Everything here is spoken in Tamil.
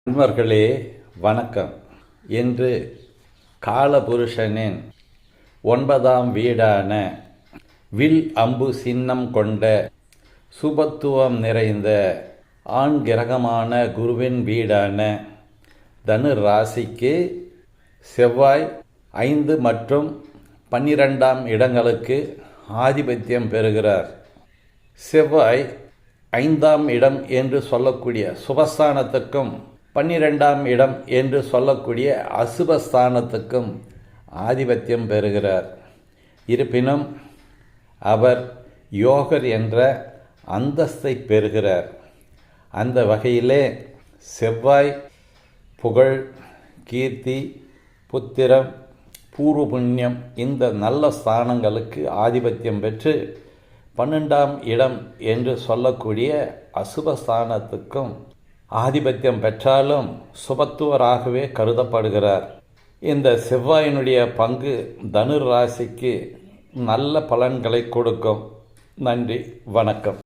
நண்பர்களே வணக்கம். இன்று காலபுருஷனின் 9ஆம் வீடான வில் அம்பு சின்னம் கொண்ட சுபத்துவம் நிறைந்த ஆண் கிரகமான குருவின் வீடான தனு ராசிக்கு செவ்வாய் 5 மற்றும் 12ஆம் இடங்களுக்கு ஆதிபத்தியம் பெறுகிறார். செவ்வாய் 5ஆம் இடம் என்று சொல்லக்கூடிய சுபஸ்தானத்துக்கும் 12ஆம் இடம் என்று சொல்லக்கூடிய அசுபஸ்தானத்துக்கும் ஆதிபத்தியம் பெறுகிறார். இருப்பினும் அவர் யோகர் என்ற அந்தஸ்தை பெறுகிறார். அந்த வகையிலே செவ்வாய் புகழ், கீர்த்தி, புத்திரம், பூர்வ புண்ணியம் இந்த நல்ல ஸ்தானங்களுக்கு ஆதிபத்தியம் பெற்று 12ஆம் இடம் என்று சொல்லக்கூடிய அசுபஸ்தானத்துக்கும் ஆதிபத்தியம் பெற்றாலும் சுபத்துவராகவே கருதப்படுகிறார். இந்த செவ்வாயினுடைய பங்கு தனு ராசிக்கு நல்ல பலன்களை கொடுக்கும். நன்றி, வணக்கம்.